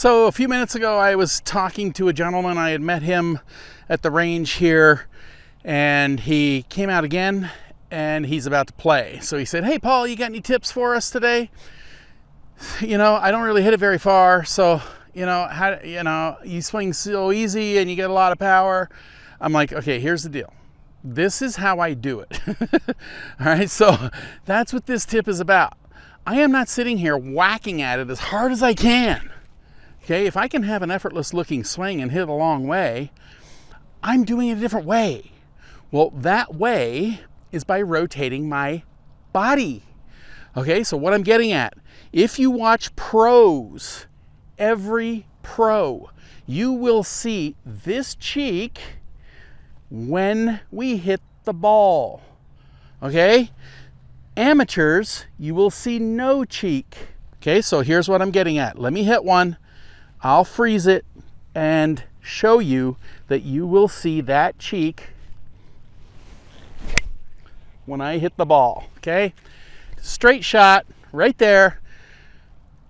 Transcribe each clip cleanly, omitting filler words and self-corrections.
So a few minutes ago, I was talking to a gentleman. I had met him at the range here, and he came out again, and he's about to play. So he said, "Hey, Paul, you got any tips for us today? You know, I don't really hit it very far, so you swing so easy and you get a lot of power." I'm like, okay, here's the deal. This is how I do it. All right, so that's what this tip is about. I am not sitting here whacking at it as hard as I can. Okay, if I can have an effortless looking swing and hit a long way, I'm doing it a different way. Well, that way is by rotating my body. Okay, so what I'm getting at, if you watch pros, every pro, you will see this cheek when we hit the ball. Okay, amateurs, you will see no cheek. Okay, so here's what I'm getting at. Let me hit one. I'll freeze it and show you that you will see that cheek when I hit the ball. Okay, straight shot right there.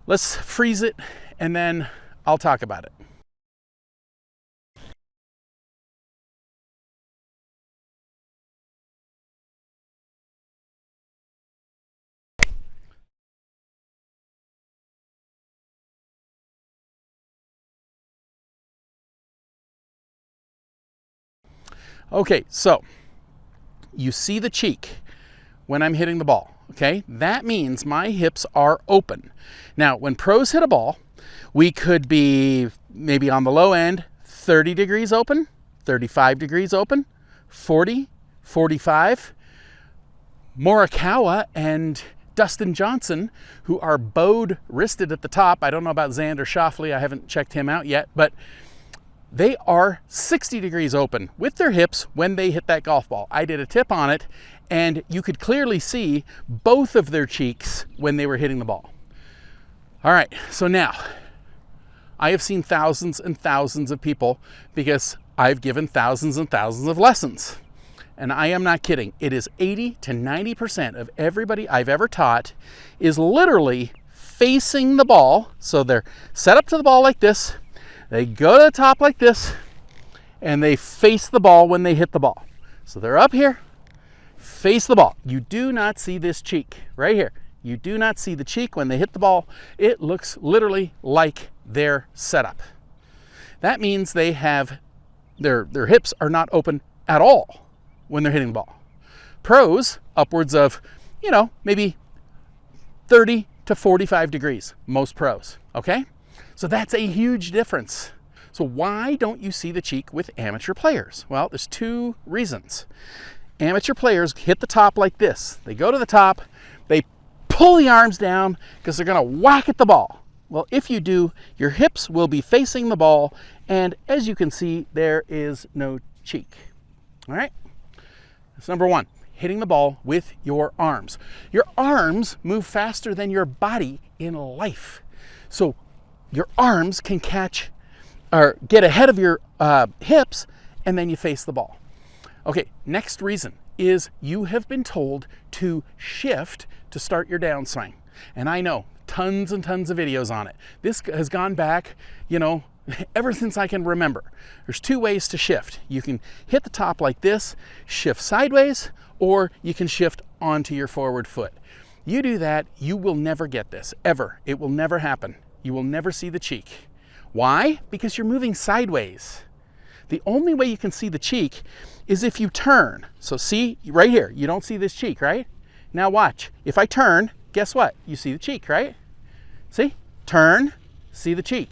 Let's freeze it and then I'll talk about it. Okay, so you see the cheek when I'm hitting the ball, okay? That means my hips are open. Now, when pros hit a ball, we could be maybe on the low end, 30 degrees open, 35 degrees open, 40, 45. Morikawa and Dustin Johnson, who are bowed wristed at the top. I don't know about Xander Schauffele. I haven't checked him out yet, but they are 60 degrees open with their hips when they hit that golf ball. I did a tip on it, and you could clearly see both of their cheeks when they were hitting the ball. All right, so now I have seen thousands and thousands of people because I've given thousands and thousands of lessons. And I am not kidding. It is 80 to 90% of everybody I've ever taught is literally facing the ball. So they're set up to the ball like this. They go to the top like this, and they face the ball when they hit the ball. So they're up here, face the ball. You do not see this cheek right here. You do not see the cheek when they hit the ball. It looks literally like their setup. That means they have their hips are not open at all when they're hitting the ball. Pros, upwards of, maybe 30 to 45 degrees, most pros, okay? So that's a huge difference. So why don't you see the cheek with amateur players? Well, there's two reasons. Amateur players hit the top like this. They go to the top, they pull the arms down because they're gonna whack at the ball. Well, if you do, your hips will be facing the ball, and as you can see, there is no cheek. All right? That's number one, hitting the ball with your arms. Your arms move faster than your body in life. So your arms can catch or get ahead of your hips, and then you face the ball. Okay, next reason is you have been told to shift to start your downswing. And I know tons and tons of videos on it. This has gone back, ever since I can remember. There's two ways to shift. You can hit the top like this, shift sideways, or you can shift onto your forward foot. You do that, you will never get this, ever. It will never happen. You will never see the cheek. Why? Because you're moving sideways. The only way you can see the cheek is if you turn. So see, right here, you don't see this cheek, right? Now watch. If I turn, guess what? You see the cheek, right? See? Turn, see the cheek.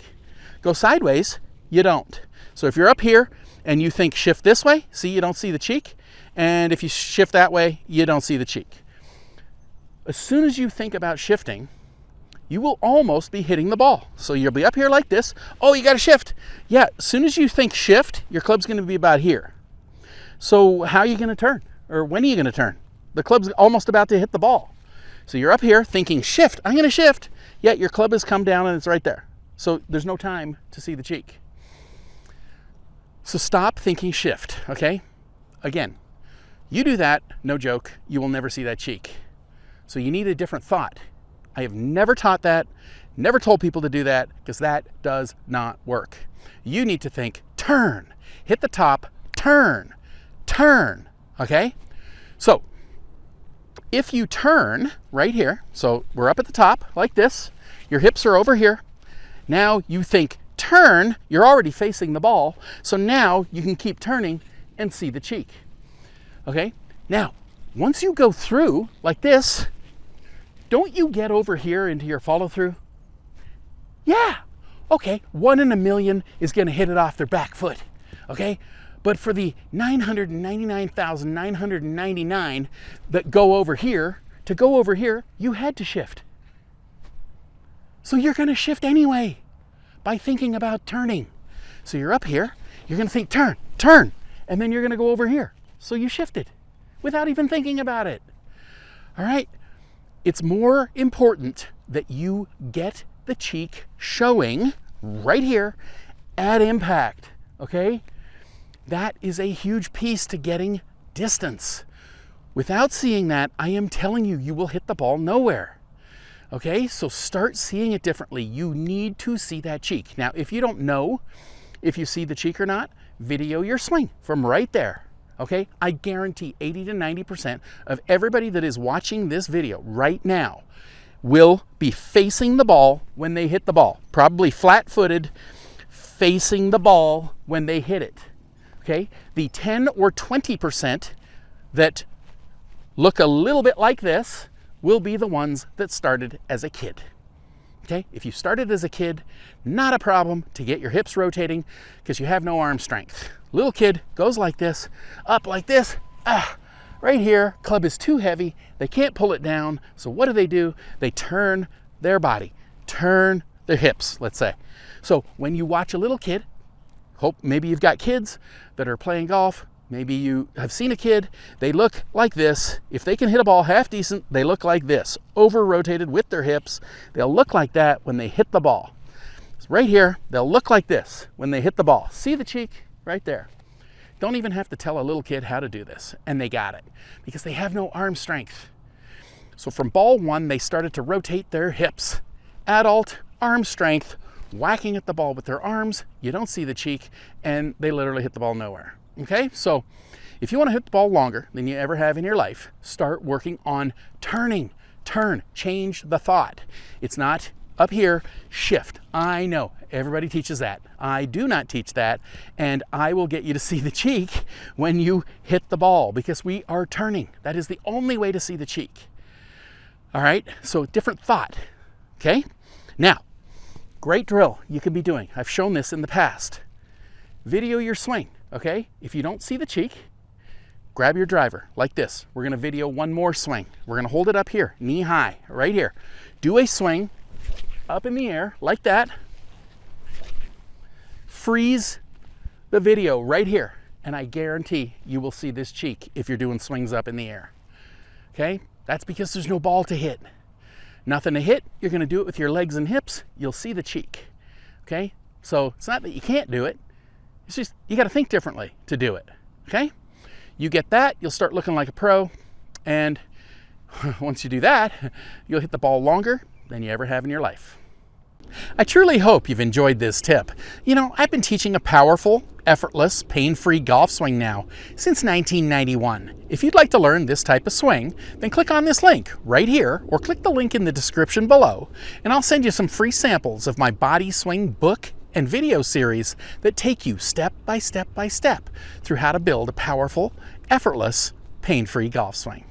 Go sideways, you don't. So if you're up here and you think shift this way, see, you don't see the cheek. And if you shift that way, you don't see the cheek. As soon as you think about shifting, you will almost be hitting the ball. So you'll be up here like this. Oh, you got to shift. Yeah, as soon as you think shift, your club's going to be about here. So how are you going to turn? Or when are you going to turn? The club's almost about to hit the ball. So you're up here thinking shift, I'm going to shift. Yet your club has come down and it's right there. So there's no time to see the cheek. So stop thinking shift, okay? Again, you do that, no joke, you will never see that cheek. So you need a different thought. I have never taught that, Never told people to do that because that does not work. You need to think turn, hit the top, turn, turn, okay? So if you turn right here, so we're up at the top like this, your hips are over here. Now you think turn, you're already facing the ball, so now you can keep turning and see the cheek, okay? Now, once you go through like this, don't you get over here into your follow through? Yeah, okay, 1 in a million is gonna hit it off their back foot, okay? But for the 999,999 that go over here, to go over here, you had to shift. So you're gonna shift anyway by thinking about turning. So you're up here, you're gonna think turn, turn, and then you're gonna go over here. So you shifted without even thinking about it. All right, it's more important that you get the cheek showing right here at impact, okay? That is a huge piece to getting distance. Without seeing that, I am telling you, you will hit the ball nowhere. Okay, so start seeing it differently. You need to see that cheek. Now, if you don't know if you see the cheek or not, video your swing from right there. Okay, I guarantee 80 to 90% of everybody that is watching this video right now will be facing the ball when they hit the ball. Probably flat-footed, facing the ball when they hit it. Okay, the 10 or 20% that look a little bit like this will be the ones that started as a kid. Okay, if you started as a kid, not a problem to get your hips rotating because you have no arm strength. Little kid goes like this, up like this, right here, club is too heavy, they can't pull it down, so what do? They turn their body, turn their hips, let's say. So when you watch a little kid, maybe you've got kids that are playing golf, maybe you have seen a kid, they look like this. If they can hit a ball half decent, they look like this, over-rotated with their hips. They'll look like that when they hit the ball. So right here, they'll look like this when they hit the ball. See the cheek right there? Don't even have to tell a little kid how to do this, and they got it, because they have no arm strength. So from ball one, they started to rotate their hips. Adult, arm strength, whacking at the ball with their arms, you don't see the cheek, and they literally hit the ball nowhere. Okay, so if you want to hit the ball longer than you ever have in your life, start working on turning. Turn, change the thought. It's not up here, shift. I know, everybody teaches that. I do not teach that, and I will get you to see the cheek when you hit the ball, because we are turning. That is the only way to see the cheek. All right, so different thought, okay? Now, great drill you can be doing. I've shown this in the past. Video your swing. Okay, if you don't see the cheek, grab your driver like this. We're gonna video one more swing. We're gonna hold it up here, knee high, right here. Do a swing up in the air like that. Freeze the video right here, and I guarantee you will see this cheek if you're doing swings up in the air. Okay, that's because there's no ball to hit. Nothing to hit, you're gonna do it with your legs and hips, you'll see the cheek. Okay, so it's not that you can't do it, it's just you got to think differently to do it, okay? You get that, you'll start looking like a pro, and once you do that, you'll hit the ball longer than you ever have in your life. I truly hope you've enjoyed this tip. You know, I've been teaching a powerful, effortless, pain-free golf swing now since 1991. If you'd like to learn this type of swing, then click on this link right here, or click the link in the description below, and I'll send you some free samples of my body swing book and video series that take you step by step by step through how to build a powerful, effortless, pain-free golf swing.